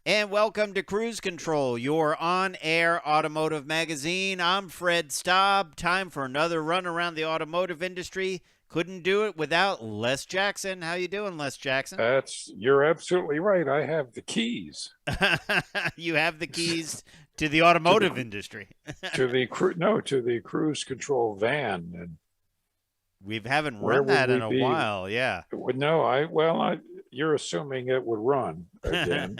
And welcome to Cruise Control, your on-air automotive magazine. I'm Fred Staub. Time for another run around the automotive industry. Couldn't do it without Les Jackson. How you doing, Les Jackson? You're absolutely right. I have the keys You have the keys to the to the automotive industry. to the cruise control van. And We haven't where run would that we in a be? while, yeah. No, you're assuming it would run again.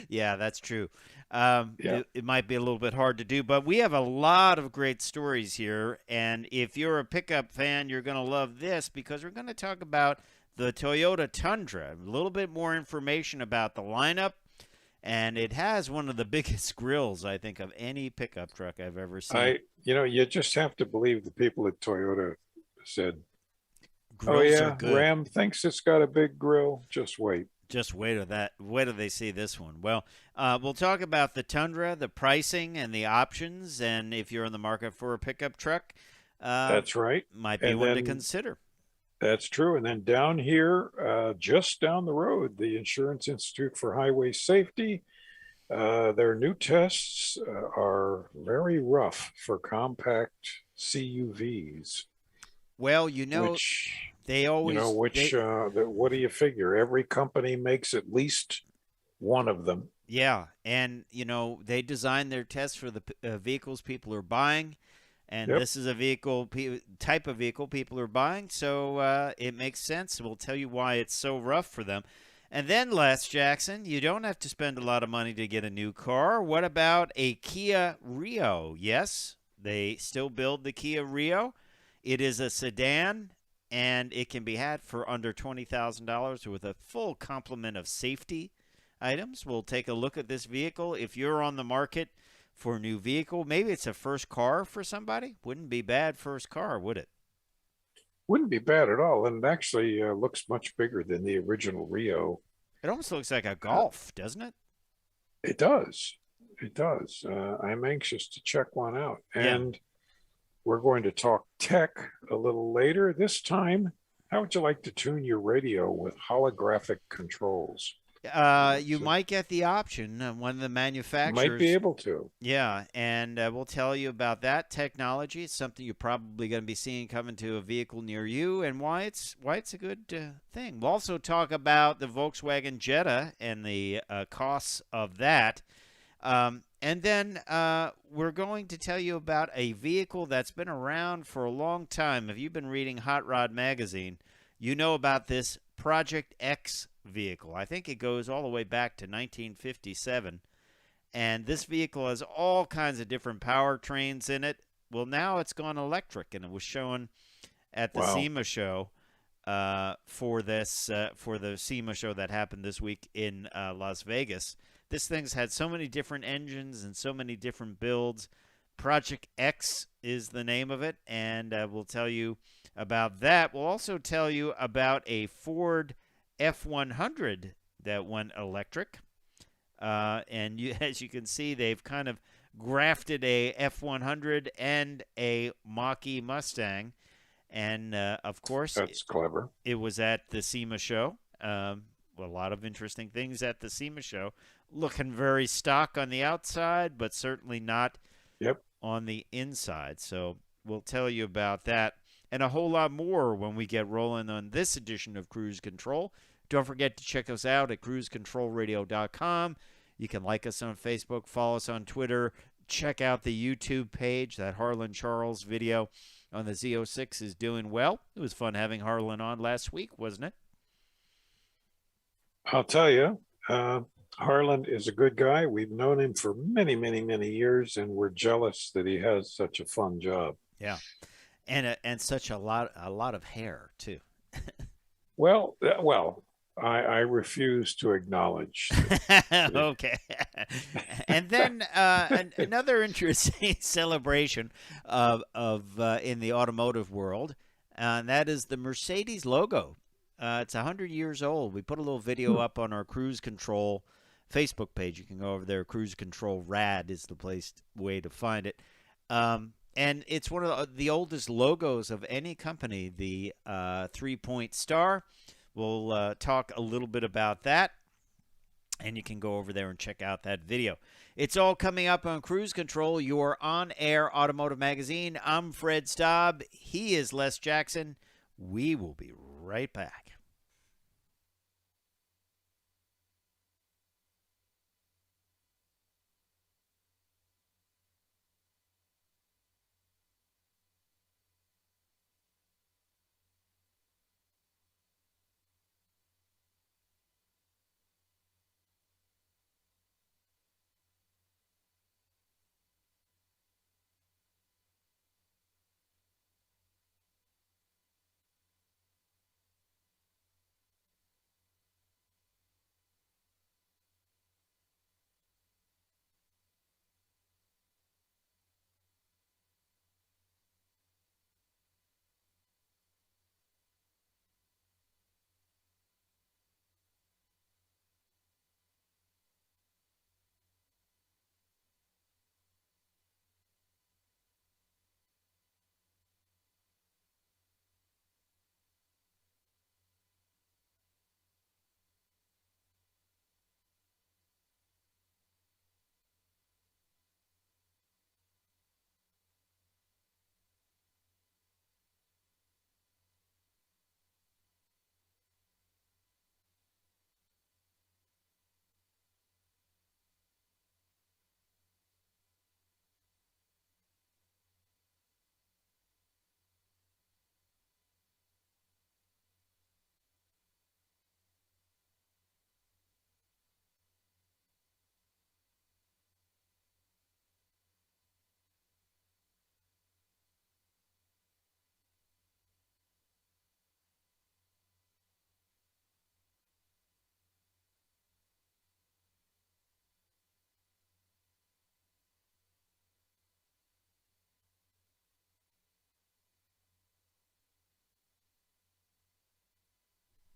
Yeah, that's true. Yeah, It might be a little bit hard to do, but we have a lot of great stories here. And if you're a pickup fan, you're going to love this because we're going to talk about the Toyota Tundra. A little bit more information about the lineup. And it has one of the biggest grills, I think, of any pickup truck I've ever seen. you just have to believe the people at Toyota said, "Oh Grills are yeah, good. Ram thinks it's got a big grill. Just wait." Just wait till that. Wait till they see this one. Well, we'll talk about the Tundra, the pricing, and the options. And if you're in the market for a pickup truck, uh, That's right. might be And one to then consider. That's true. And then down here, just down the road, the Insurance Institute for Highway Safety, their new tests are very rough for compact CUVs, Well, which, they always they what do you figure? Every company makes at least one of them. yeah, and they design their tests for the vehicles people are buying. And Yep. this is a type of vehicle people are buying, so it makes sense. We'll tell you why it's so rough for them. And then, Les Jackson, you don't have to spend a lot of money to get a new car. What about a Kia Rio? Yes, they still build the Kia Rio. It is a sedan, and it can be had for under $20,000 with a full complement of safety items. We'll take a look at this vehicle. If you're on the market for a new vehicle, maybe it's a first car for somebody. Wouldn't be bad first car, would it? Wouldn't be bad at all. And it actually looks much bigger than the original Rio. It almost looks like a Uh, Golf, doesn't it? it does. It does. I'm anxious to check one out. Yeah. And we're going to talk tech a little later. This time, how would you like to tune your radio with holographic controls? You So might get the option. One of the you might be manufacturers. able to. Yeah, and we'll tell you about that technology. It's something you're probably going to be seeing coming to a vehicle near you, and why it's a good thing. We'll also talk about the Volkswagen Jetta and the costs of that. And then we're going to tell you about a vehicle that's been around for a long time. If you've been reading Hot Rod Magazine, you know about this Project X vehicle. I think it goes all the way back to 1957. And this vehicle has all kinds of different powertrains in it. Well, now it's gone electric, and it was shown at the Wow. SEMA show for the SEMA show that happened this week in Las Vegas. This thing's had so many different engines and so many different builds. Project X is the name of it, and we'll tell you about that. We'll also tell you about a Ford F100 that went electric. As you can see, they've kind of grafted a F100 and a Mach-E Mustang. And, of course, That's clever. it was at the SEMA show. A lot of interesting things at the SEMA show. Looking very stock on the outside, but certainly not Yep. on the inside. So we'll tell you about that and a whole lot more when we get rolling on this edition of Cruise Control. Don't forget to check us out at cruisecontrolradio.com. You can like us on Facebook, follow us on Twitter, check out the YouTube page. That Harlan Charles video on the Z06 is doing well. It was fun having Harlan on last week, wasn't it? I'll tell you, Harlan is a good guy. We've known him for many, many, many years, and we're jealous that he has such a fun job. Yeah. And such a lot of hair too. I refuse to acknowledge that. Okay. And then another interesting celebration of in the automotive world, and that is the Mercedes logo. It's 100 years old. We put a little video up on our Cruise Control Facebook page. You can go over there. Cruise Control Rad is the way to find it. And it's one of the oldest logos of any company, the 3-point star. We'll talk a little bit about that. And you can go over there and check out that video. It's all coming up on Cruise Control, your on-air automotive magazine. I'm Fred Staub. He is Les Jackson. We will be right back.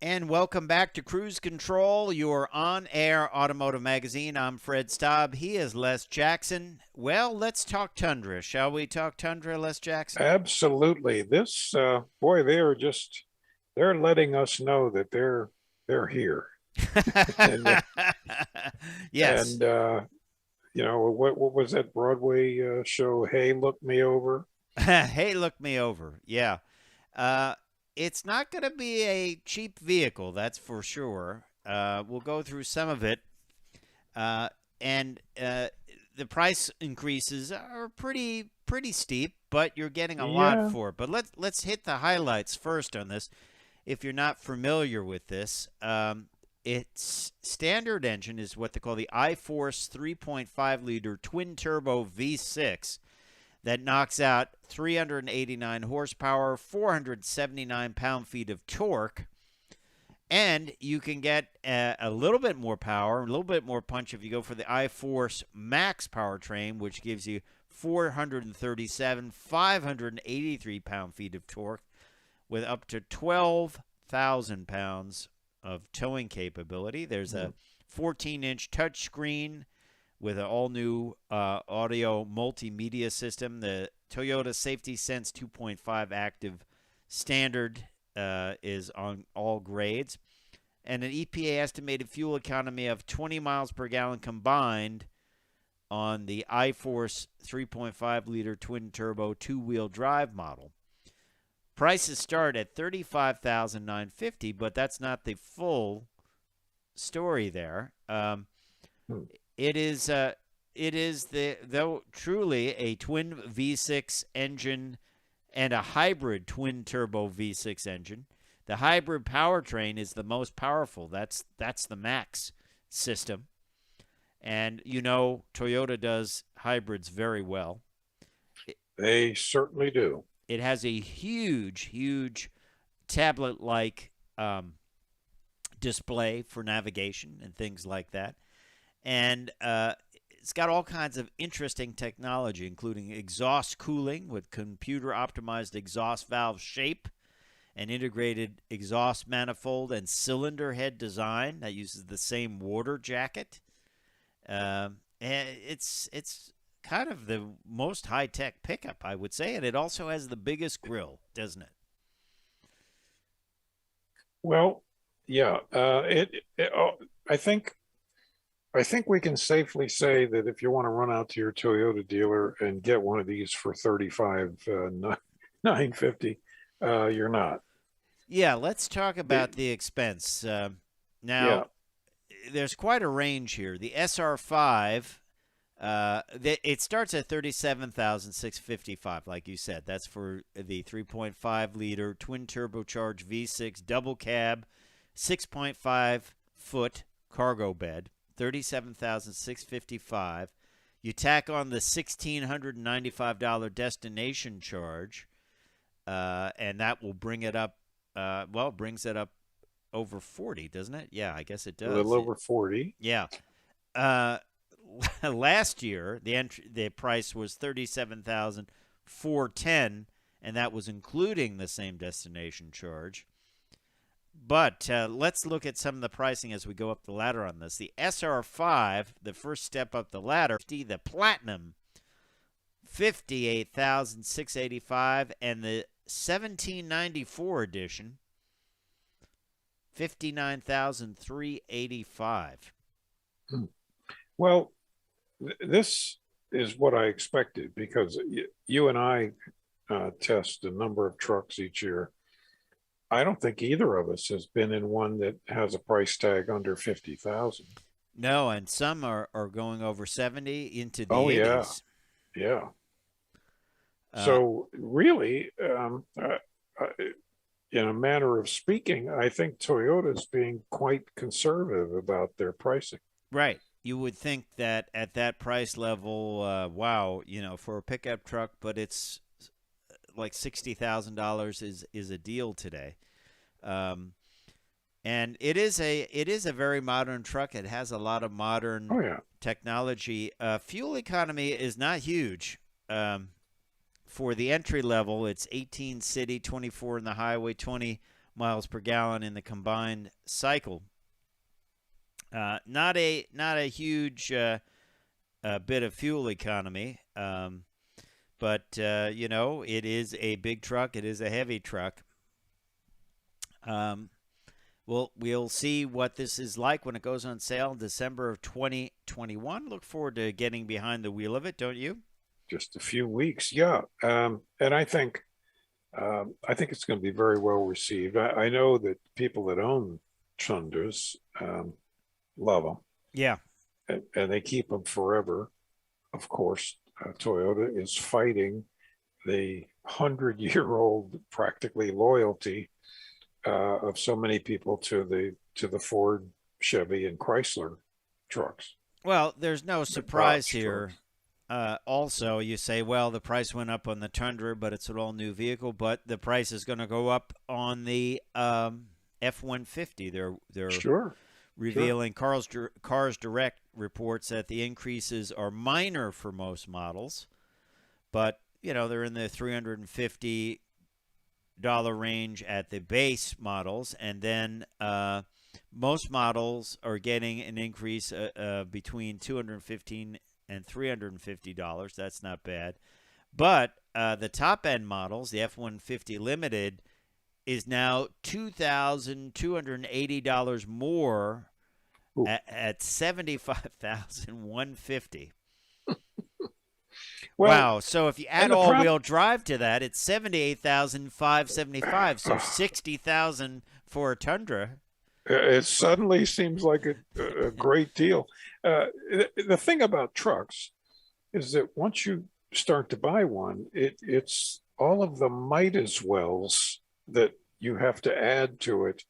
And welcome back to Cruise Control, your on-air automotive magazine. I'm Fred Staub. He is Les Jackson. Well, let's talk Tundra. Shall we talk Tundra, Les Jackson? Absolutely. This boy, they're letting us know that they're here. and Yes. and what was that Broadway show? Hey, look me over. Hey, look me over. Yeah. Uh, it's not going to be a cheap vehicle, that's for sure. We'll go through some of it. Uh, and the price increases are pretty steep, but you're getting a lot Yeah, for it. But let's hit the highlights first on this. If you're not familiar with this, its standard engine is what they call the iForce 3.5 liter twin turbo V6 that knocks out 389 horsepower, 479 pound-feet of torque. And you can get a little bit more power, a little bit more punch if you go for the iForce Max powertrain, which gives you 437, 583 pound-feet of torque with up to 12,000 pounds of towing capability. There's a 14-inch touchscreen with an all-new audio multimedia system. The Toyota Safety Sense 2.5 active standard is on all grades. And an EPA estimated fuel economy of 20 miles per gallon combined on the iForce 3.5 liter twin turbo two-wheel drive model. Prices start at $35,950, but that's not the full story there. Hmm. It is though truly a twin V6 engine and a hybrid twin turbo V6 engine. The hybrid powertrain is the most powerful. That's the Max system. And Toyota does hybrids very well. they certainly do. It has a huge tablet-like display for navigation and things like that. And it's got all kinds of interesting technology, including exhaust cooling with computer-optimized exhaust valve shape, an integrated exhaust manifold and cylinder head design that uses the same water jacket. And it's kind of the most high-tech pickup, I would say, and it also has the biggest grill, doesn't it? Well, yeah. I think I think we can safely say that if you want to run out to your Toyota dealer and get one of these for 35 950, you're not. Yeah, let's talk The, about the expense. Now, yeah, there's quite a range here. The SR5, it starts at 37,655, like you said. That's for the 3.5 liter twin turbocharged V6 double cab, 6.5 foot cargo bed, 37,655. You tack on the $1,695 destination charge, and that will bring it up. Well, it brings it up over 40, doesn't it? Yeah, I guess it a does. little over 40. Yeah. Uh, last year, the price was 37,410, and that was including the same destination charge. But let's look at some of the pricing as we go up the ladder on this. The SR5, the first step up the ladder, the Platinum, 58,685, and the 1794 edition, 59,385. Well, this is what I expected because you and I test a number of trucks each year. I don't think either of us has been in one that has a price tag under 50,000. No, and some are going over 70 into the Oh yeah, 80s. yeah. Uh, So really, in a manner of speaking, I think Toyota's being quite conservative about their pricing. right. You would think that at that price level, wow, for a pickup truck, but it's like $60,000 is a deal today. Um, and it is a very modern truck. It has a lot of modern Oh yeah, technology. Fuel economy is not huge. For the entry level, it's 18 city, 24 in the highway, 20 miles per gallon in the combined cycle. Not a huge bit of fuel economy, but it is a big truck. It is a heavy truck. We'll see what this is like when it goes on sale in December of 2021. Look forward to getting behind the wheel of it, don't you? just a few weeks. Yeah, and I think it's going to be very well received. I know that people that own Tundras love them, Yeah. and they keep them forever. Of course, Toyota is fighting the 100-year-old practically loyalty of so many people to the Ford, Chevy, and Chrysler trucks. Well, there's no The surprise Dodge here. trucks. Also, you say, well, the price went up on the Tundra, but it's an all-new vehicle. But the price is going to go up on the F-150. They're Sure, sure. revealing Cars Direct reports that the increases are minor for most models, but they're in the $350 range at the base models, and then most models are getting an increase between $215 and $350. That's not bad. But the top end models, the F-150 Limited, is now $2,280 more Ooh. at $75,150. Well, Wow. So if you add and the all-wheel drive to that, it's 78,575. So 60,000 for a Tundra. it suddenly seems like a great deal. The thing about trucks is that once you start to buy one, it's all of the might as wells that you have to add to it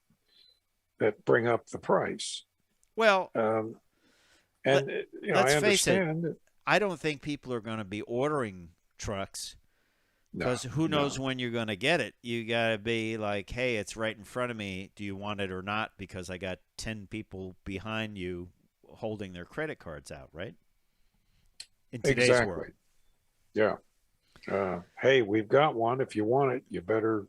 that bring up the price. Well, let, And I let's face it. understand that. I don't think people are going to be ordering trucks No, because who knows no, when you're going to get it. You got to be like, hey, it's right in front of me. Do you want it or not? Because I got 10 people behind you holding their credit cards out, right? In today's exactly. world. Yeah. Hey, we've got one. If you want it, you better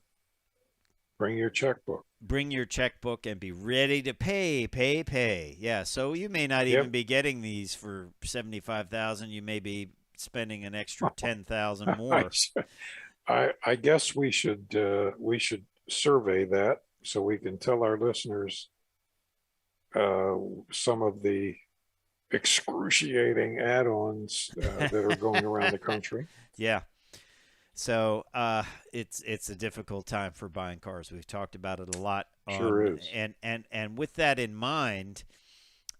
bring your checkbook. Bring your checkbook and be ready to pay. Yeah, so you may not even Yep. be getting these for 75,000. You may be spending an extra 10,000 I, more. I guess we should survey that so we can tell our listeners some of the excruciating add-ons that are going around the country. Yeah. So it's a difficult time for buying cars. We've talked about it a lot Sure on is. and with that in mind,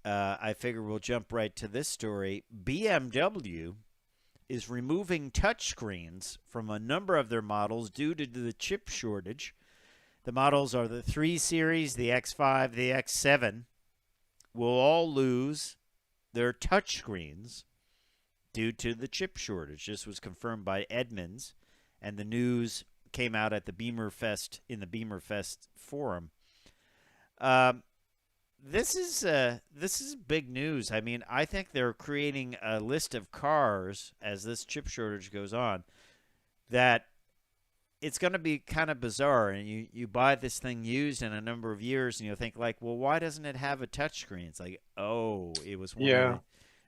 I figure we'll jump right to this story. BMW is removing touchscreens from a number of their models due to the chip shortage. The models are the 3 Series, the X5, the X7 will all lose their touchscreens due to the chip shortage. This was confirmed by Edmunds, and the news came out at the Beamer Fest in the Beamer Fest forum. Um, this is big news. I mean, I think they're creating a list of cars as this chip shortage goes on that it's going to be kind of bizarre. And you buy this thing used in a number of years, and you'll think like, well, why doesn't it have a touchscreen? It's like, oh, it was one of Yeah.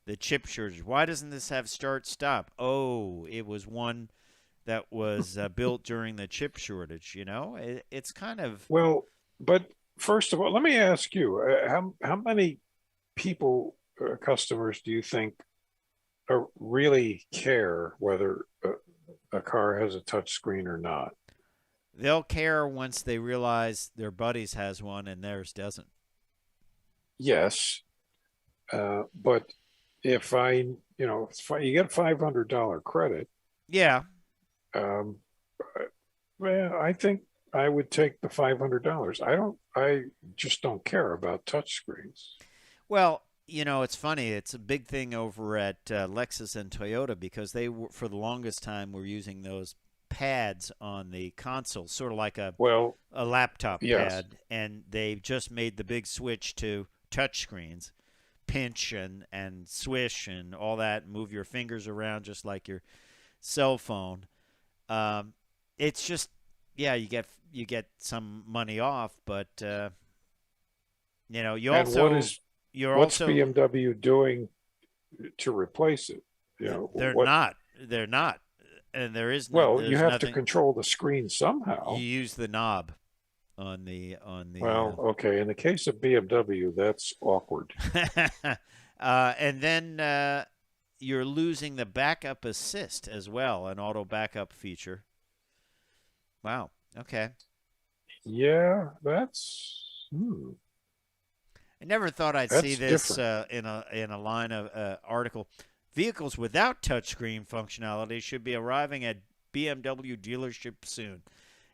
the chip shortage. Why doesn't this have start stop? Oh, it was one that was built during the chip shortage. It's kind of Well, but first of all, let me ask you, how many people, customers, do you think really care whether a car has a touch screen or not? they'll care once they realize their buddies has one and theirs doesn't. Yes, but if you get $500 credit, Yeah. um, well, I think I would take the $500. I just don't care about touch screens. Well, it's funny. It's a big thing over at Lexus and Toyota because they, for the longest time, were using those pads on the console, sort of like a, Well, a laptop yes, pad, and they've just made the big switch to touchscreens, pinch and swish and all that, move your fingers around just like your cell phone. Um, it's just, yeah, you get some money off, but you and also you're what's also BMW doing to replace it? they're What? not they're not, and Well, you there's have to nothing. control the screen You somehow. use the knob on the Well, okay. In the case of BMW, that's awkward. and then you're losing the backup assist as well, an auto backup feature. Wow. Okay. Yeah, I never thought I'd see that's this different. in a line of article. Vehicles without touchscreen functionality should be arriving at BMW dealership soon.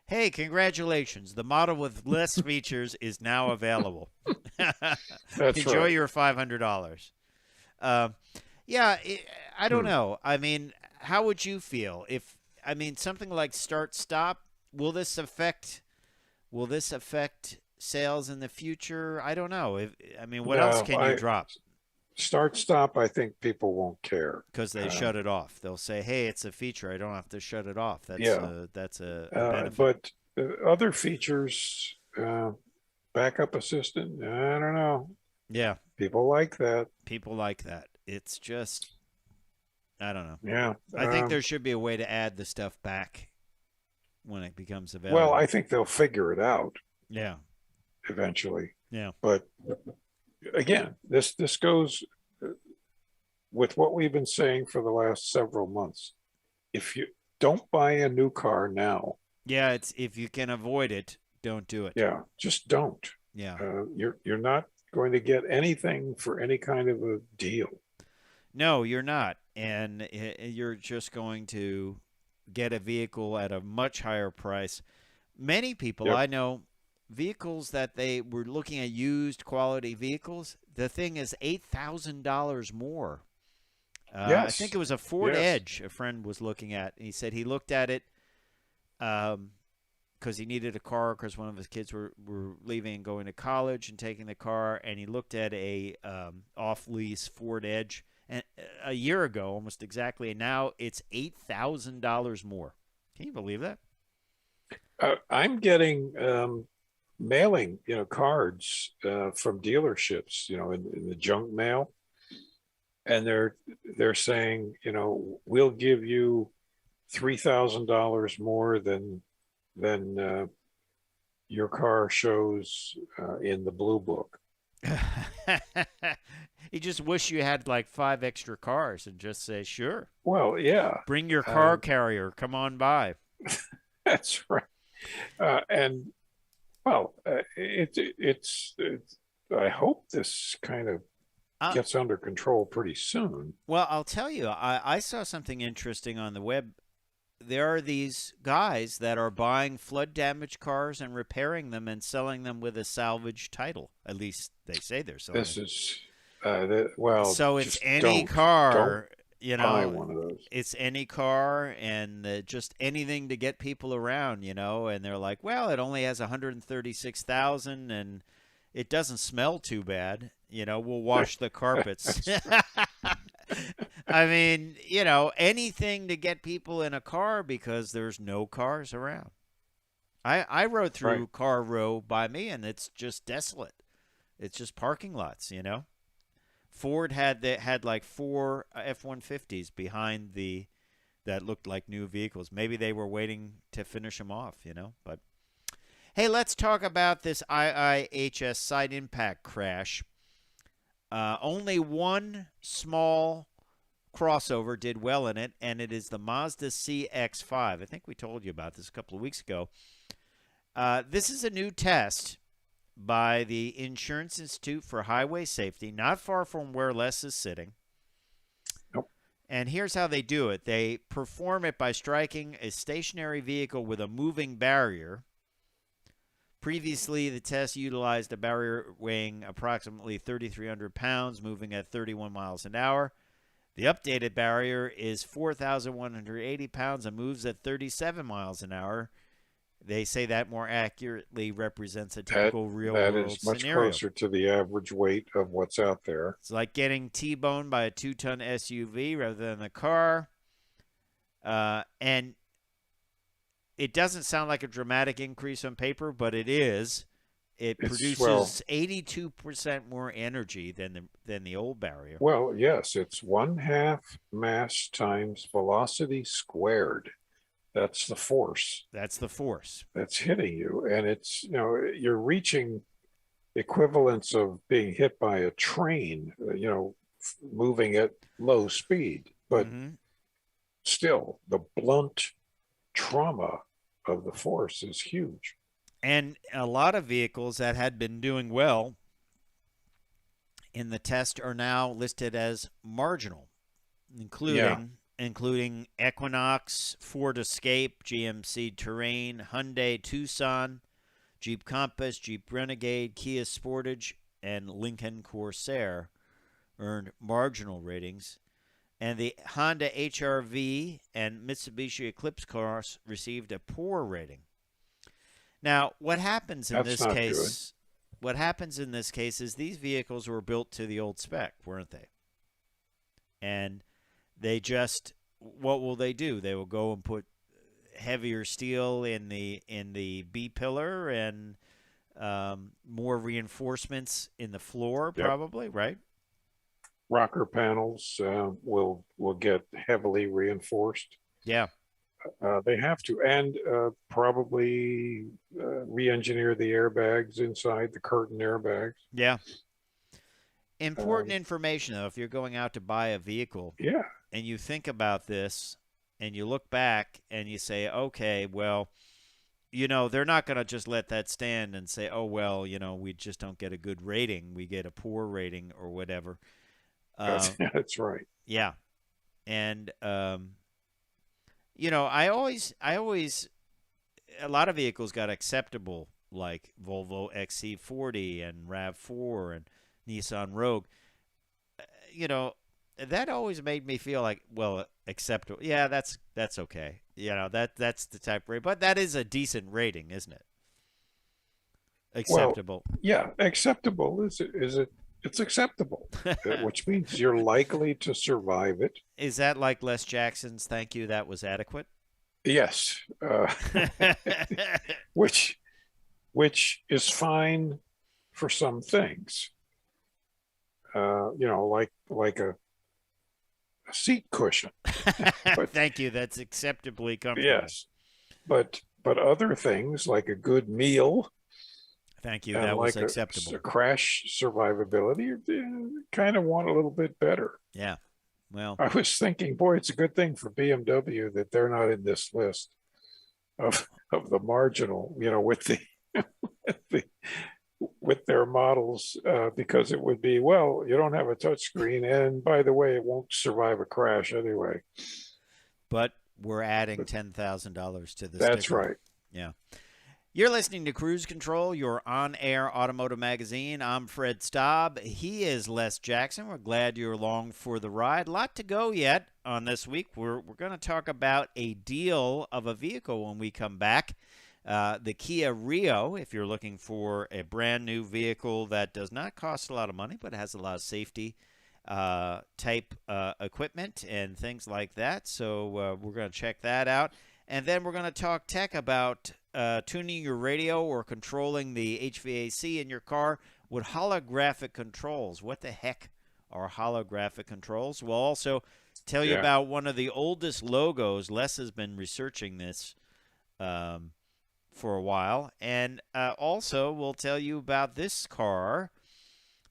Hey, congratulations! The model with less features is now available. That's Enjoy right. your $500. Um, yeah, I don't Hmm. know. I mean, how would you feel if I mean something like start stop? Will this affect Will this affect sales in the future? I don't know. I mean, what else No, can you I drop? start stop. I think people won't care. Because they Um, shut it off. They'll say, "Hey, it's a feature. I don't have to shut it off." yeah, That's a benefit. but other features, backup assistant. I don't know. Yeah, People like that. people like that. It's just I don't know. Yeah. I think there should be a way to add the stuff back when it becomes Well, available. I think they'll figure it out Yeah, eventually. yeah, But again, this goes with what we've been saying for the last several months. If you don't buy a new car now, yeah. It's if you can avoid it, don't do it. yeah, just don't. Yeah. You're not going to get anything for any kind of a deal. No, you're not, and you're just going to get a vehicle at a much higher price. Many people Yep. I know, vehicles that they were looking at used quality vehicles, the thing is $8,000 more. I think Yes. it was a Ford Yes. Edge a friend was looking at. And he said he looked at it because he needed a car because one of his kids were leaving and going to college and taking the car. And he looked at a off-lease Ford Edge and a year ago, almost exactly. And now it's $8,000 more. Can you believe that? I'm getting mailing, cards from dealerships, in the junk mail, and they're saying, we'll give you $3,000 more than your car shows in the blue book. You just wish you had like 5 extra cars and just say, sure, Well, yeah, bring your car uh, carrier, come on by. that's right. And well, it's. I hope this kind of Uh, gets under control pretty soon. well, I'll tell you, I saw something interesting on the web. There are these guys that are buying flood damaged cars and repairing them and selling them with a salvage title. At least they say they're selling This them. is, well, So it's just any don't car, buy one of those. it's any car and just anything to get people around, and they're like, well, it only has 136,000 and it doesn't smell too bad. We'll wash the carpets. I mean, anything to get people in a car because there's no cars around. I rode through Right. Car Row by me and it's just desolate. It's just parking lots. Ford had like 4 F-150s behind that looked like new vehicles. Maybe they were waiting to finish them off. But hey, let's talk about this IIHS side impact crash. Only one small crossover did well in it, and it is the Mazda CX-5. I think we told you about this a couple of weeks ago. This is a new test by the Insurance Institute for Highway Safety, not far from where Les is sitting. Nope. And here's how they do it. They perform it by striking a stationary vehicle with a moving barrier. Previously, the test utilized a barrier weighing approximately 3,300 pounds, moving at 31 miles an hour. The updated barrier is 4,180 pounds and moves at 37 miles an hour. They say that more accurately represents a typical That real-world is much scenario. closer to the average weight of what's out there. It's like getting T-boned by a 2-ton SUV rather than a car. And it doesn't sound like a dramatic increase on paper, but it is. It produces 82% more energy than the old barrier. Well, yes, it's 1/2 mass times velocity squared. That's the force That's the force. that's hitting you. And it's, you're reaching equivalents of being hit by a train, moving at low speed. But still, the blunt trauma of the force is huge. And a lot of vehicles that had been doing well in the test are now listed as marginal, including Equinox, Ford Escape, GMC Terrain, Hyundai Tucson, Jeep Compass, Jeep Renegade, Kia Sportage, and Lincoln Corsair earned marginal ratings. And the Honda HR-V and Mitsubishi Eclipse cars received a poor rating. Now, what happens in this case? What happens in this case is these vehicles were built to the old spec, weren't they? And they just, what will they do? They will go and put heavier steel in the B pillar and more reinforcements in the floor, probably, right? Rocker panels will get heavily reinforced. Yeah. They have to, and probably re-engineer the airbags inside, the curtain airbags. Yeah. Important information, though, if you're going out to buy a vehicle. Yeah. And you think about this and you look back and you say, okay, well, they're not going to just let that stand and say, oh, well, we just don't get a good rating. We get a poor rating or whatever. That's right. Yeah. And, I always, a lot of vehicles got acceptable, like Volvo XC40 and RAV4 and Nissan Rogue. That always made me feel like, well, acceptable. Yeah, that's okay. That's the type of rating. But that is a decent rating, isn't it? Acceptable. Well, yeah, acceptable is it? It's acceptable, which means you're likely to survive it. Is that like Les Jackson's "Thank you, that was adequate"? Yes, which is fine for some things. Like a seat cushion. But, thank you. That's acceptably comfortable. Yes, but other things like a good meal, Thank you. And That was like acceptable. a crash survivability, you kind of want a little bit better. Yeah. Well, I was thinking, boy, it's a good thing for BMW that they're not in this list of the marginal, with the with their models, because it would be, well, you don't have a touchscreen, and by the way, it won't survive a crash anyway. but we're adding But $10,000 to the that's sticker. right. Yeah. You're listening to Cruise Control, your on-air automotive magazine. I'm Fred Staub. He is Les Jackson. We're glad you're along for the ride. A lot to go yet on this week. We're going to talk about a deal of a vehicle when we come back. The Kia Rio, if you're looking for a brand new vehicle that does not cost a lot of money but has a lot of safety type equipment and things like that. So we're going to check that out. And then we're going to talk tech about tuning your radio or controlling the HVAC in your car with holographic controls. What the heck are holographic controls? We'll also tell you about one of the oldest logos. Les has been researching this for a while. And also we'll tell you about this car,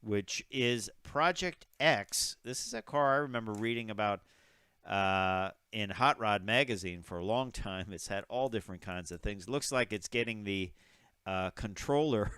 which is Project X. This is a car I remember reading about in Hot Rod magazine for a long time. It's had all different kinds of things. Looks like it's getting the controller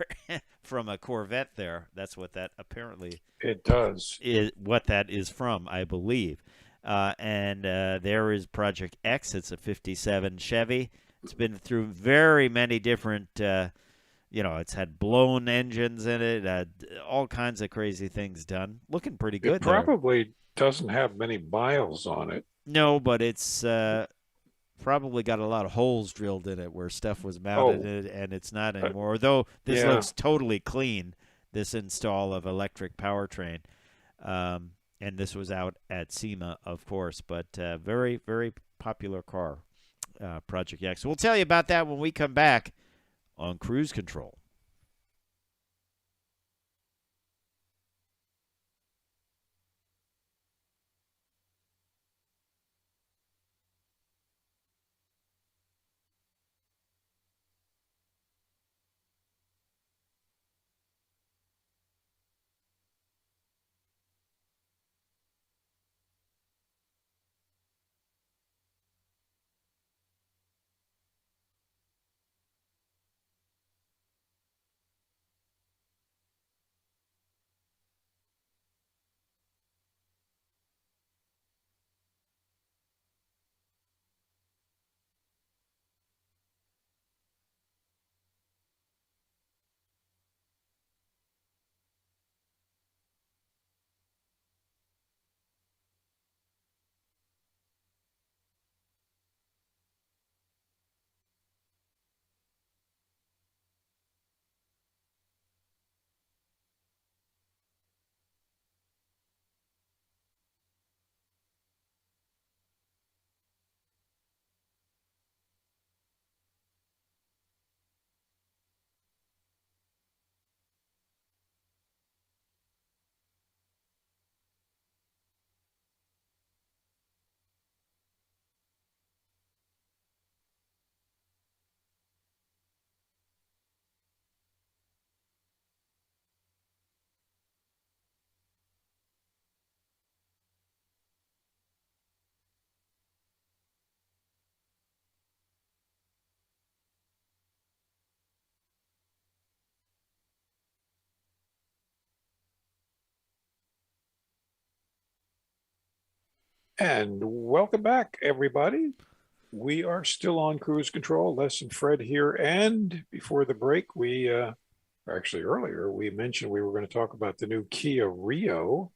from a Corvette there. That's what that apparently It does. is, what that is from, I believe. And there is Project X. It's a 57 Chevy. It's been through very many different, it's had blown engines in it, all kinds of crazy things done. Looking pretty good. It probably doesn't have many miles on it. No, but it's probably got a lot of holes drilled in it where stuff was mounted in it, and it's not anymore. Although this looks totally clean, this install of electric powertrain. And this was out at SEMA, of course, but very, very popular car, Project X. So we'll tell you about that when we come back on Cruise Control. And welcome back, everybody. We are still on Cruise Control. Les and Fred here. And before the break, actually earlier, we mentioned we were going to talk about the new Kia Rio.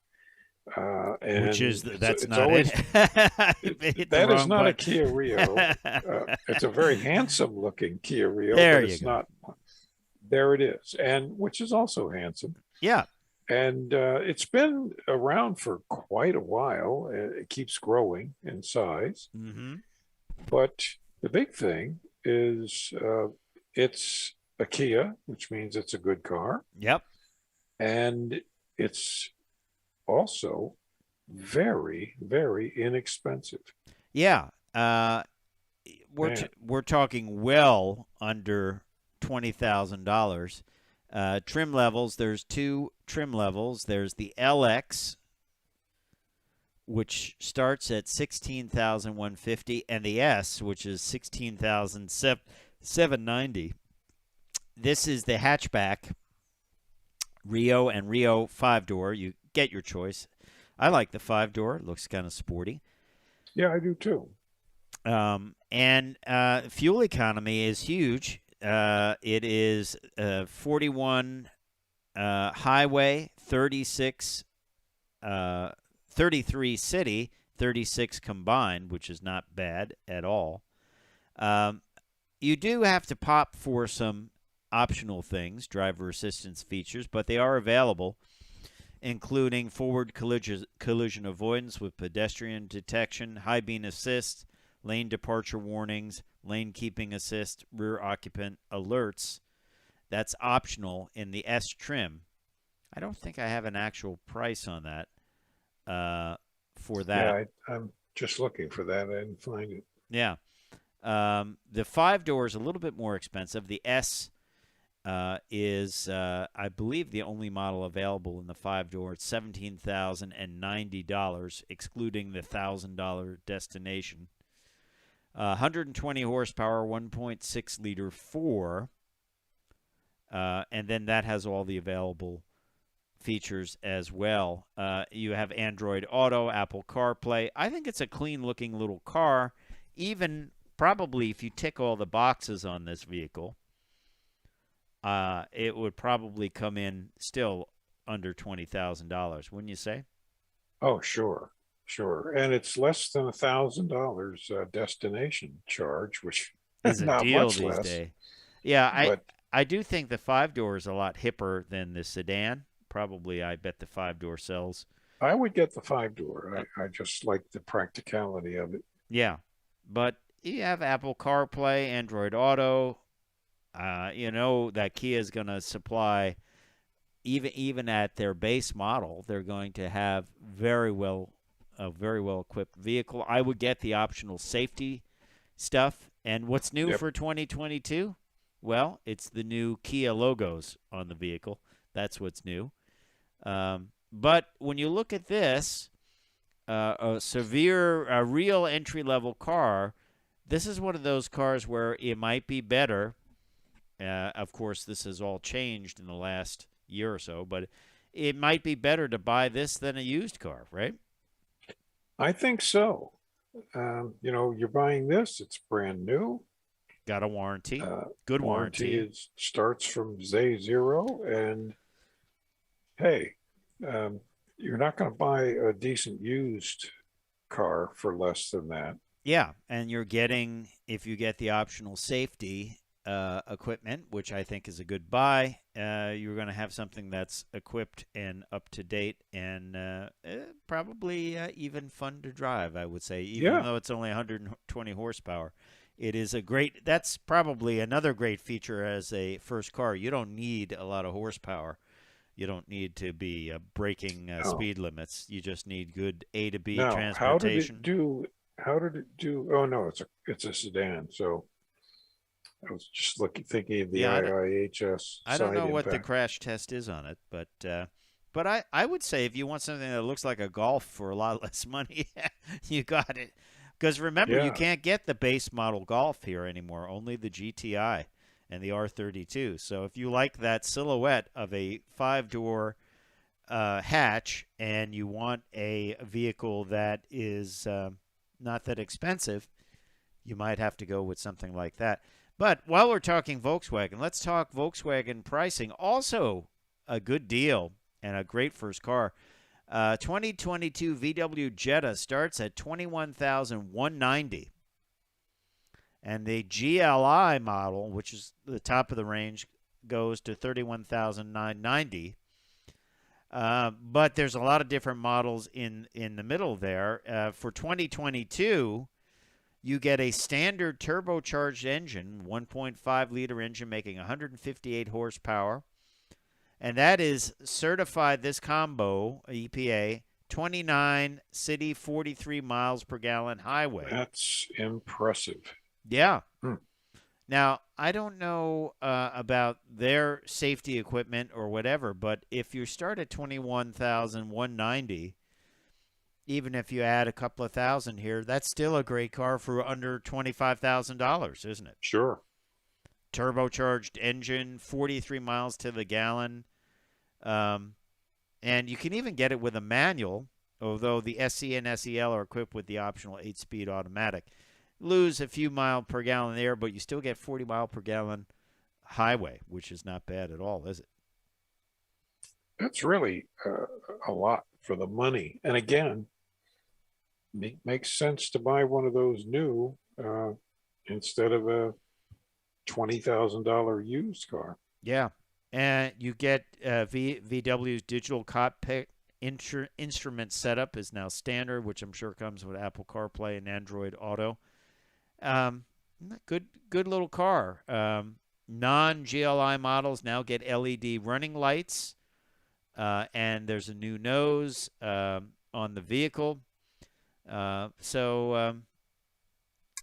And Which is, that's it's not always, it. That is not a Kia Rio. It's a very handsome looking Kia Rio. There but you it's go. Not, there it is. And which is also handsome. Yeah. And it's been around for quite a while. It keeps growing in size. Mm-hmm. But the big thing is it's a Kia, which means it's a good car. Yep. And it's also very, very inexpensive. Yeah. We're talking well under $20,000. Trim levels, there's two trim levels. There's the LX, which starts at 16,150, and the S, which is 16,790. This is the hatchback Rio and Rio 5-door. You get your choice. I like the 5-door. It looks kind of sporty. Yeah, I do too. And fuel economy is huge. It is 41 highway, 36, 33 city, 36 combined, which is not bad at all. You do have to pop for some optional things, driver assistance features, but they are available, including forward collision avoidance with pedestrian detection, high beam assist, lane departure warnings, lane keeping assist, rear occupant alerts. That's optional in the S trim. I don't think I have an actual price on that for that. Yeah, I'm just looking for that. I didn't find it. Yeah. The 5-door is a little bit more expensive. The S is, I believe, the only model available in the 5-door. It's $17,090, excluding the $1,000 destination. 120 horsepower, 1.6 liter 4, and then that has all the available features as well. You have Android Auto, Apple CarPlay. I think it's a clean-looking little car, even probably if you tick all the boxes on this vehicle. It would probably come in still under $20,000, wouldn't you say? Oh, sure, sure. And it's less than $1,000 destination charge, which Is is a not deal much these less. days. Yeah, But I do think the 5-door is a lot hipper than the sedan. Probably, I bet the 5-door sells. I would get the 5-door. I just like the practicality of it. Yeah, but you have Apple CarPlay, Android Auto. You know that Kia is going to supply, even at their base model, they're going to have a very well equipped vehicle. I would get the optional safety stuff. And what's new Yep. for 2022? Well, it's the new Kia logos on the vehicle. That's what's new. But when you look at this, a real entry-level car, this is one of those cars where it might be better. Of course, this has all changed in the last year or so, but it might be better to buy this than a used car, right? I think so. You're buying this, it's brand new. Got a warranty, Uh, good Warranty warranty. starts from zero, and hey, you're not going to buy a decent used car for less than that. Yeah, and you're getting, if you get the optional safety equipment, which I think is a good buy, you're going to have something that's equipped and up to date and probably even fun to drive, I would say, even Yeah. though it's only 120 horsepower. It is that's probably another great feature as a first car. You don't need a lot of horsepower. You don't need to be breaking Oh, speed limits. You just need good A to B now how did it transportation. do? How did it do? Oh no, it's a sedan. So I was just thinking of the Yeah, IIHS I don't side know what the impact. crash test is on it, but I would say if you want something that looks like a Golf for a lot less money, you got it. Because remember, you Yeah, can't get the base model Golf here anymore, only the GTI and the R32. So if you like that silhouette of a 5-door hatch and you want a vehicle that is not that expensive, you might have to go with something like that. But while we're talking Volkswagen, let's talk Volkswagen pricing. Also, a good deal and a great first car. 2022 VW Jetta starts at $21,190, and the GLI model, which is the top of the range, goes to $31,990. But there's a lot of different models in the middle there. For 2022, you get a standard turbocharged engine, 1.5 liter engine making 158 horsepower. And that is certified, this combo, EPA, 29 city, 43 miles per gallon highway. that's impressive. Yeah. Hmm. Now, I don't know about their safety equipment or whatever, but if you start at 21,190, even if you add a couple of thousand here, that's still a great car for under $25,000, isn't it? Sure. Turbocharged engine, 43 miles to the gallon. Um, and you can even get it with a manual, although the SC and SEL are equipped with the optional 8-speed automatic. Lose a few mile per gallon there, but you still get 40 mile per gallon highway, which is not bad at all, is it? That's really a lot for the money. And again, makes sense to buy one of those new instead of a $20,000 used car. Yeah. And you get VW's digital cockpit instrument setup is now standard, which I'm sure comes with Apple CarPlay and Android Auto. Um, good little car. Non-GLI models now get LED running lights, and there's a new nose on the vehicle. So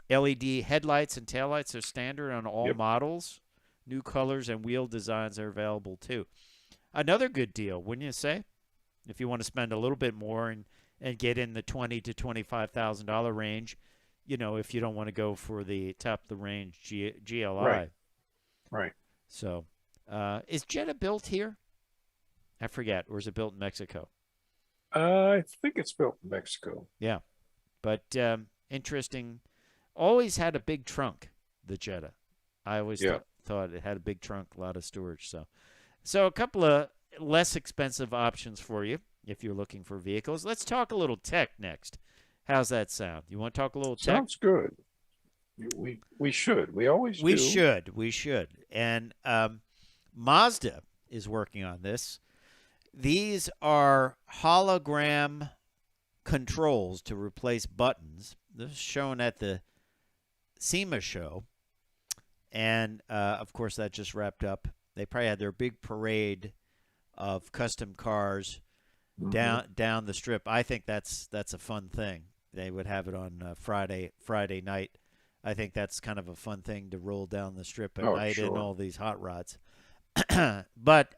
LED headlights and taillights are standard on all models. New colors and wheel designs are available too. Another good deal, wouldn't you say? If you want to spend a little bit more and get in the $20,000 to $25,000 range, you know, if you don't want to go for the top of the range GLI. Right. Right. So, is Jetta built here? I forget. Or is it built in Mexico? I think it's built in Mexico. Yeah. But interesting. Always had a big trunk, the Jetta. I always thought it had a big trunk, a lot of storage. So a couple of less expensive options for you if you're looking for vehicles. Let's talk a little tech next. How's that sound? You want to talk a little tech? Sounds good. We should. We always do. We should. And Mazda is working on this. These are hologram controls to replace buttons. This is shown at the SEMA show. And, of course, that just wrapped up. They probably had their big parade of custom cars down the strip. I think that's a fun thing. They would have it on Friday night. I think that's kind of a fun thing to roll down the strip at night in all these hot rods. But,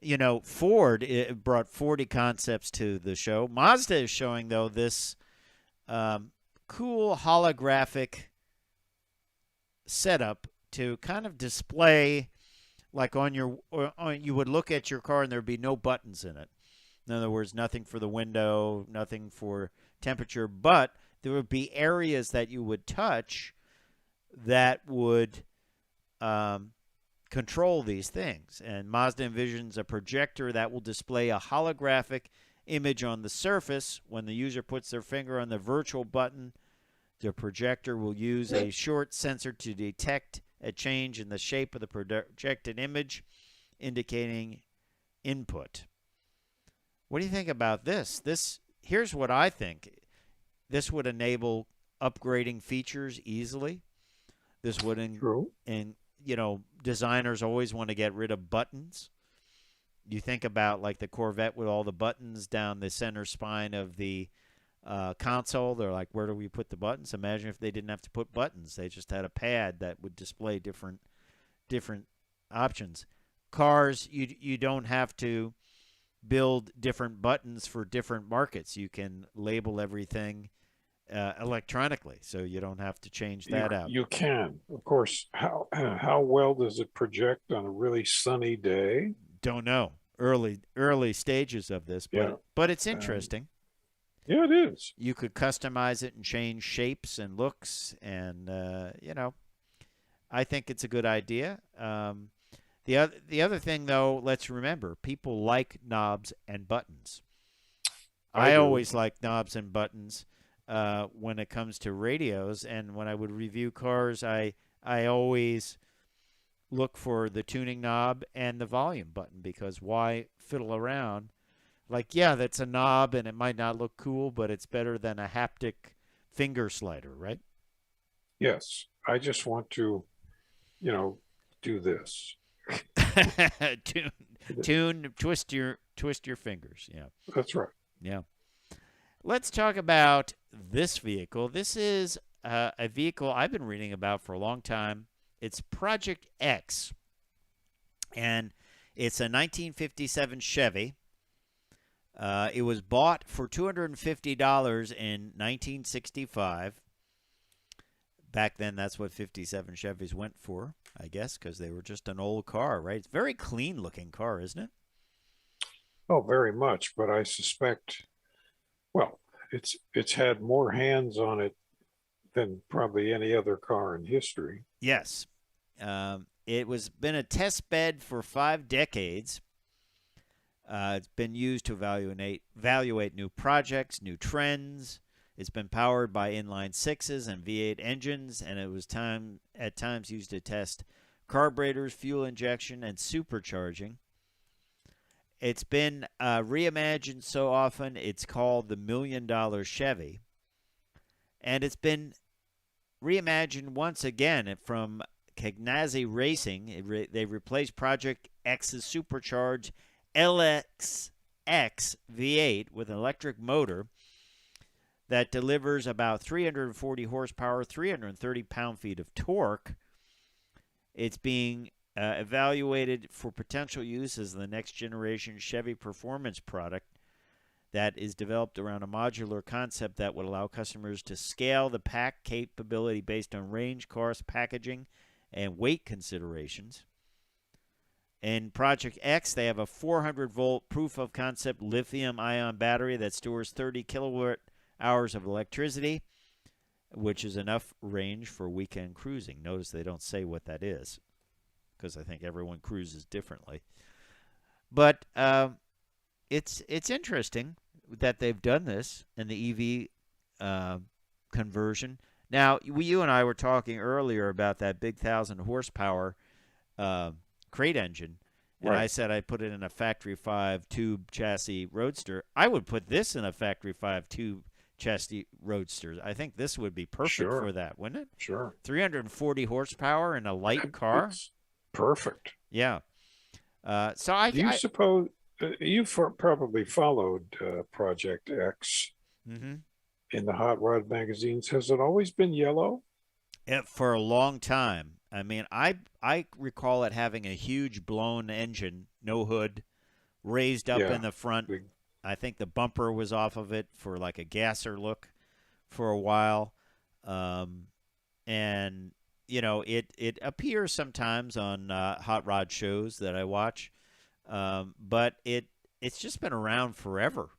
you know, Ford brought 40 concepts to the show. Mazda is showing, though, this cool holographic setup to kind of display, like you would look at your car and there'd be no buttons in it. In other words, nothing for the window, nothing for temperature, but there would be areas that you would touch that would control these things. And Mazda envisions a projector that will display a holographic image on the surface. When the user puts their finger on the virtual button, the projector will use a short sensor to detect a change in the shape of the projected image, indicating input. What do you think about this? Here's what I think. This would enable upgrading features easily. This would, and you know, designers always want to get rid of buttons. You think about like the Corvette with all the buttons down the center spine of the console. They're like, where do we put the buttons? Imagine if they didn't have to put buttons. They just had a pad that would display different options. Cars, you don't have to build different buttons for different markets. You can label everything electronically, so you don't have to change that out. You can. Of course, how well does it project on a really sunny day? Don't know. Early stages of this, but it's interesting. Yeah, it is. You could customize it and change shapes and looks, and you know, I think it's a good idea. The other thing, though, let's remember, people like knobs and buttons. I always like knobs and buttons when it comes to radios, and when I would review cars, I always look for the tuning knob and the volume button, because why fiddle around? Like, yeah, that's a knob, and it might not look cool, but it's better than a haptic finger slider, right? Yes. I just want to, you know, do this. twist your fingers. Yeah. That's right. Yeah. Let's talk about this vehicle. This is a vehicle I've been reading about for a long time. It's Project X, and it's a 1957 Chevy. It was bought for $250 in 1965. Back then, that's what 57 Chevys went for, I guess, because they were just an old car, right? It's a very clean-looking car, isn't it? Oh, very much. But I suspect, well, it's had more hands on it than probably any other car in history. Yes. It was been a test bed for 5 decades. It's been used to evaluate new projects, new trends. It's been powered by inline sixes and V8 engines, and it was at times used to test carburetors, fuel injection, and supercharging. It's been reimagined so often it's called the $1 Million Chevy, and it's been reimagined once again from Cagnazzi Racing. They replaced Project X's supercharged LXX V8 with an electric motor that delivers about 340 horsepower, 330 pound-feet of torque. It's being evaluated for potential use as the next generation Chevy performance product that is developed around a modular concept that would allow customers to scale the pack capability based on range, cost, packaging, and weight considerations. In Project X, they have a 400-volt proof-of-concept lithium-ion battery that stores 30 kilowatt-hours of electricity, which is enough range for weekend cruising. Notice they don't say what that is, because I think everyone cruises differently. But it's interesting that they've done this in the EV conversion. Now, you and I were talking earlier about that big 1,000 horsepower crate engine, and Right. I said I put it in a factory 5 tube chassis roadster. I would put this in a factory 5 tube chassis roadster. I think this would be perfect Sure. for that, wouldn't it? Sure. 340 horsepower in a light car. It's perfect. Yeah. So Do you suppose you've probably followed Project X mm-hmm. in the hot rod magazines? Has it always been yellow? For a long time. I mean, I recall it having a huge blown engine, no hood, raised up Yeah. in the front. I think the bumper was off of it for like a gasser look for a while. And, you know, it appears sometimes on hot rod shows that I watch. But it's just been around forever.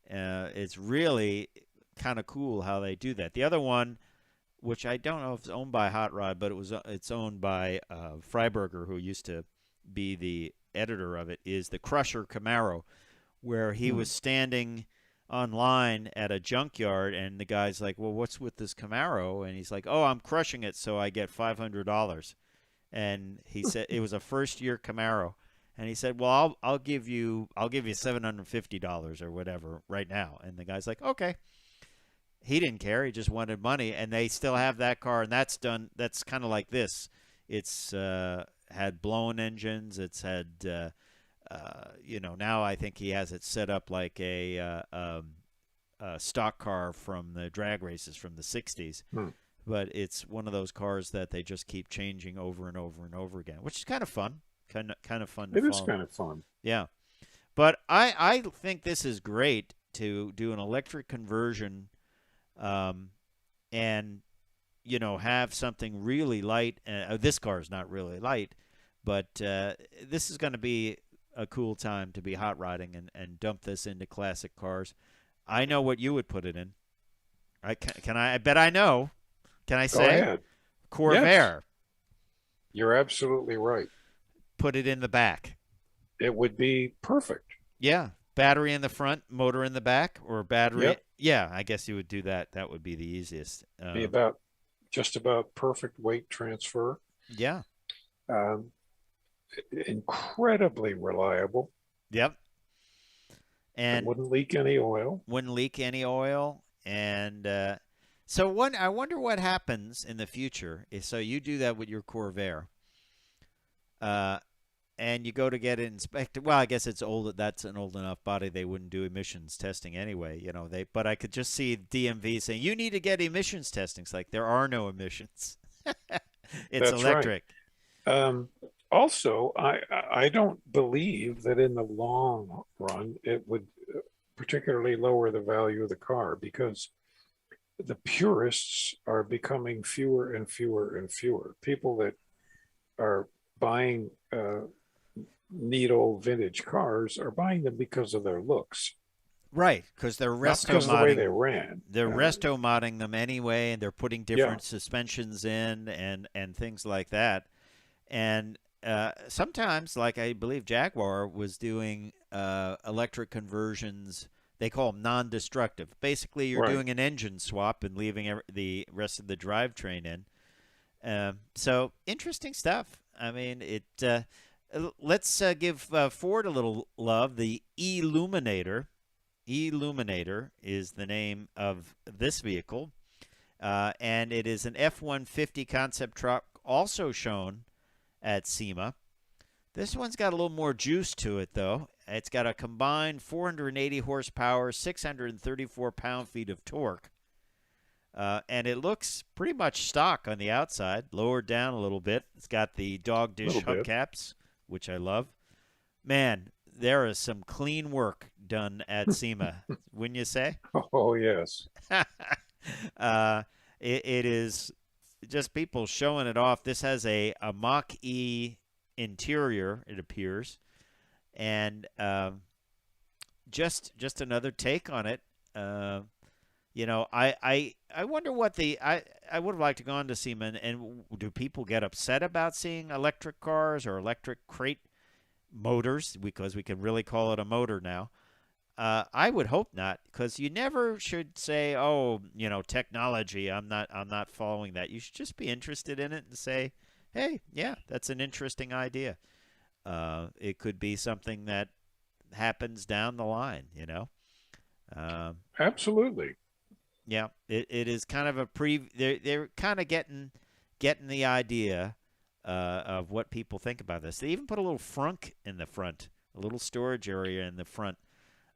It's really kind of cool how they do that. The other one, which I don't know if it's owned by Hot Rod, but it's owned by Freiberger, who used to be the editor of it, is the Crusher Camaro, where he was standing online at a junkyard, and the guy's like, well, what's with this Camaro? And he's like, oh, I'm crushing it, so I get $500. And he said it was a first-year Camaro. And he said, well, I'll give you $750 or whatever right now. And the guy's like, okay. He didn't care. He just wanted money, and they still have that car, and that's done. That's kind of like this. It's had blown engines. It's had, now I think he has it set up like a stock car from the drag races from the 60s. But it's one of those cars that they just keep changing over and over and over again, which is kind of fun. Kind of fun to follow. It is kind of fun. Yeah. But I think this is great to do an electric conversion and, have something really light. This car is not really light, but this is going to be a cool time to be hot rodding and dump this into classic cars. I know what you would put it in. I bet I know. Can I say? Go ahead. Corvair. Yes. You're absolutely right. Put it in the back. It would be perfect. Yeah. Battery in the front, motor in the back, or battery. Yep. Yeah, I guess you would do that. That would be the easiest. Be just about perfect weight transfer. Yeah. Incredibly reliable. Yep. And it wouldn't leak any oil. And I wonder what happens in the future. So you do that with your Corvair. and you go to get it inspected. Well, I guess it's old. That's an old enough body they wouldn't do emissions testing anyway. But I could just see DMV saying you need to get emissions testing. It's like there are no emissions. It's That's right. electric. Um, Also, I don't believe that in the long run it would particularly lower the value of the car because the purists are becoming fewer and fewer and fewer. People that are buying neat old vintage cars are buying them because of their looks, Right, because they're not resto because of the way they modding. ran. They're resto modding them anyway, and they're putting Yeah, different suspensions in and things like that. And sometimes, like I believe Jaguar was doing electric conversions. They call them non-destructive. Basically, you're right. doing an engine swap and leaving the rest of the drivetrain in. So interesting stuff. I mean, let's give Ford a little love. The Illuminator. Illuminator is the name of this vehicle, and it is an F-150 concept truck, also shown at SEMA. This one's got a little more juice to it, though. It's got a combined 480 horsepower, 634 pound-feet of torque. And it looks pretty much stock on the outside, lowered down a little bit. It's got the dog A dish little bit. hubcaps, which I love. Man, there is some clean work done at SEMA, wouldn't you say? Oh, yes. uh, it is just people showing it off. This has a Mach E interior, it appears, and just another take on it. I wonder what I would have liked to go on to SEMA, and do people get upset about seeing electric cars or electric crate motors, because we can really call it a motor now? I would hope not, because you never should say, "Oh, technology. I'm not following that." You should just be interested in it and say, "Hey, yeah, that's an interesting idea." It could be something that happens down the line. Um, Absolutely. yeah, it is kind of a They're kind of getting the idea of what people think about this. They even put a little frunk in the front, a little storage area in the front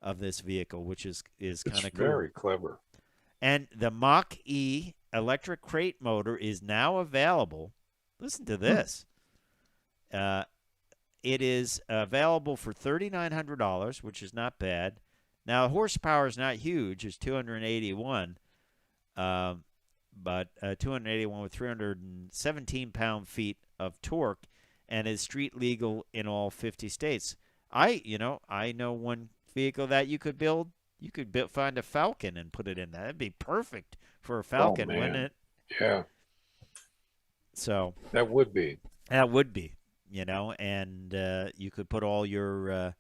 of this vehicle, which is It's kind of cool. very clever. And the Mach E electric crate motor is now available. Listen to Hmm. this. Uh, it is available for $3,900, which is not bad. Now, horsepower is not huge; it's 281, um, but 281 with 317 pound-feet of torque, and is street legal in all 50 states. I know one vehicle that you could build. You could find a Falcon and put it in that. That'd be perfect for a Oh, Falcon, wouldn't man. it? Yeah, So that would be. that would be, and you could put all your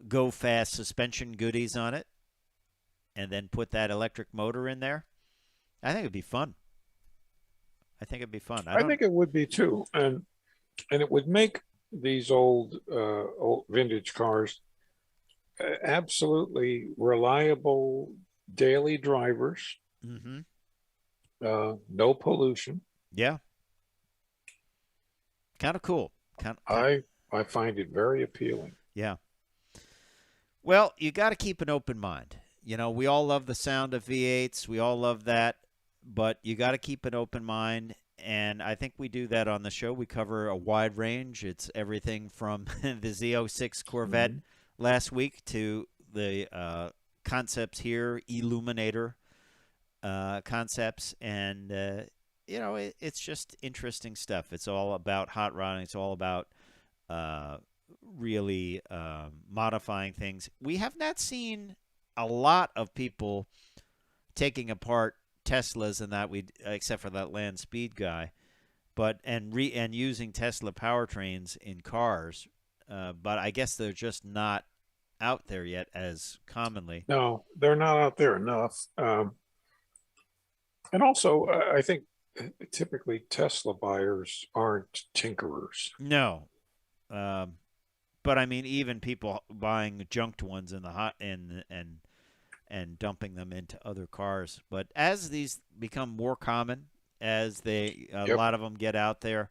go fast suspension goodies on it, and then put that electric motor in there. I think it'd be fun. I think it'd be fun. I I don't. think it would be too. And it would make these old vintage cars absolutely reliable daily drivers, Mm-hmm. no pollution. Yeah, kind of cool. I find it very appealing. Yeah. Well, you got to keep an open mind. We all love the sound of V8s. We all love that, but you got to keep an open mind. And I think we do that on the show. We cover a wide range. It's everything from the Z06 Corvette Mhm. last week to the concepts here, Illuminator concepts. And, it's just interesting stuff. It's all about hot rodding. It's all about uh, really modifying things. We have not seen a lot of people taking apart Teslas and that except for that land speed guy, but and using Tesla powertrains in cars. But I guess they're just not out there yet as commonly. No, they're not out there enough. And also, I think typically Tesla buyers aren't tinkerers. No, um, but I mean, even people buying junked ones in the hot and dumping them into other cars. But as these become more common, as a Yep. lot of them get out there,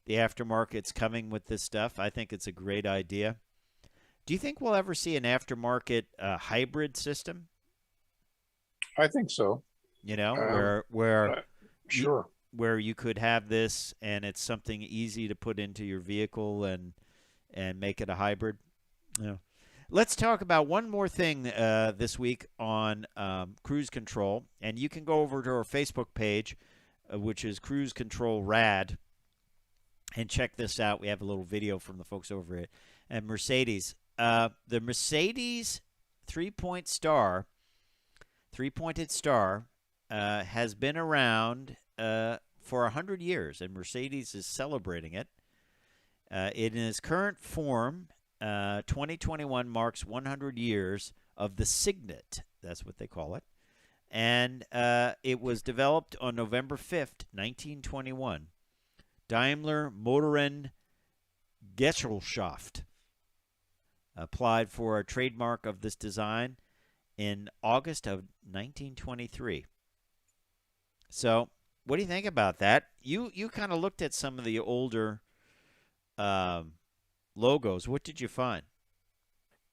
the aftermarket's coming with this stuff. I think it's a great idea. Do you think we'll ever see an aftermarket hybrid system? I think so. You know, Um, where uh, you, sure. where you could have this and it's something easy to put into your vehicle and make it a hybrid. Yeah. Let's talk about one more thing this week on cruise control, and you can go over to our Facebook page, which is Cruise Control Rad, and check this out. We have a little video from the folks over at Mercedes. The Mercedes three-pointed star, has been around for 100 years, and Mercedes is celebrating it. In its current form, 2021 marks 100 years of the Signet. That's what they call it. And it was developed on November 5th, 1921. Daimler Motoren Gesellschaft applied for a trademark of this design in August of 1923. So, what do you think about that? You kind of looked at some of the older logos. What did you find?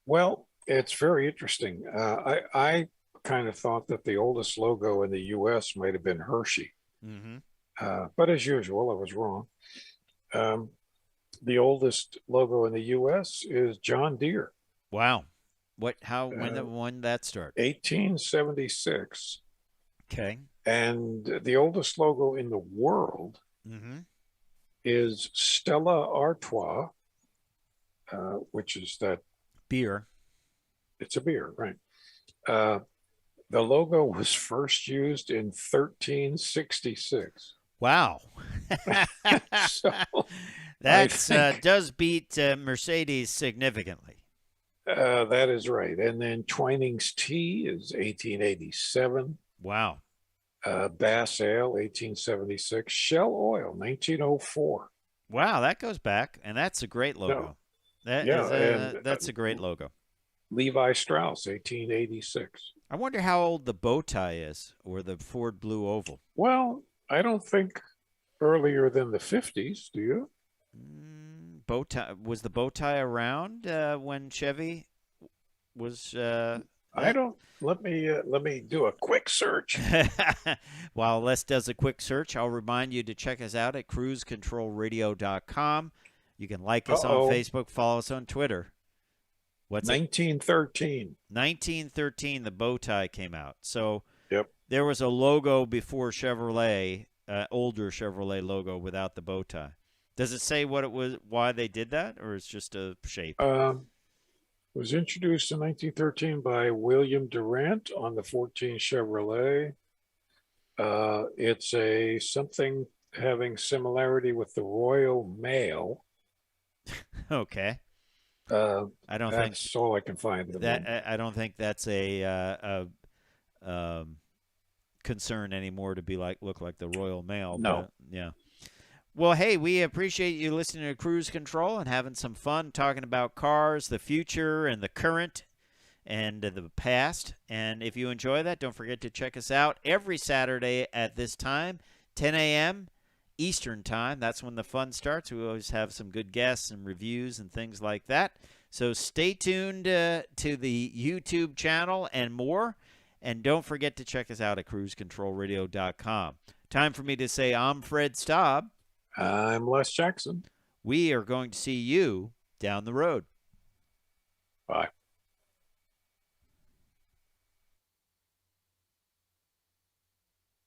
Well, it's very interesting. I kind of thought that the oldest logo in the U.S. might have been Hershey. Mm-hmm. But as usual, I was wrong. Um, the oldest logo in the U.S. is John Deere, Wow. What? How? When did that start? 1876. Okay. And the oldest logo in the world Mm-hmm. is Stella Artois, which is that Beer. it's a beer, right? Uh, the logo was first used in 1366. Wow. So I That think does beat Mercedes significantly. that is right. And then Twining's Tea is 1887. Wow. Bass Ale, 1876. Shell Oil, 1904. Wow, that goes back, and that's a great No, logo. That yeah, is and that's a great logo. Levi Strauss, 1886. I wonder how old the bow tie is, or the Ford Blue Oval. Well, I don't think earlier than the 50s, do you? Bow tie, was the bow tie around when Chevy was I don't. Let me do a quick search. While Les does a quick search, I'll remind you to check us out at cruisecontrolradio.com. You can like us on Uh-oh. Facebook, follow us on Twitter. What's it? 1913. 1913, the bow tie came out. So Yep. there was a logo before Chevrolet, older Chevrolet logo without the bow tie. Does it say what it was, why they did that, or it's just a shape? Was introduced in 1913 by William Durant on the 14 Chevrolet. It's a something having similarity with the Royal Mail. Okay. I don't think That's all I can find at the that. moment. I don't think that's a concern anymore to be like look like the Royal Mail. No. But, yeah. Well, hey, we appreciate you listening to Cruise Control and having some fun talking about cars, the future, and the current, and the past. And if you enjoy that, don't forget to check us out every Saturday at this time, 10 a.m. Eastern Time. That's when the fun starts. We always have some good guests and reviews and things like that. So stay tuned to the YouTube channel and more. And don't forget to check us out at cruisecontrolradio.com. Time for me to say I'm Fred Staub. I'm Les Jackson. We are going to see you down the road. Bye.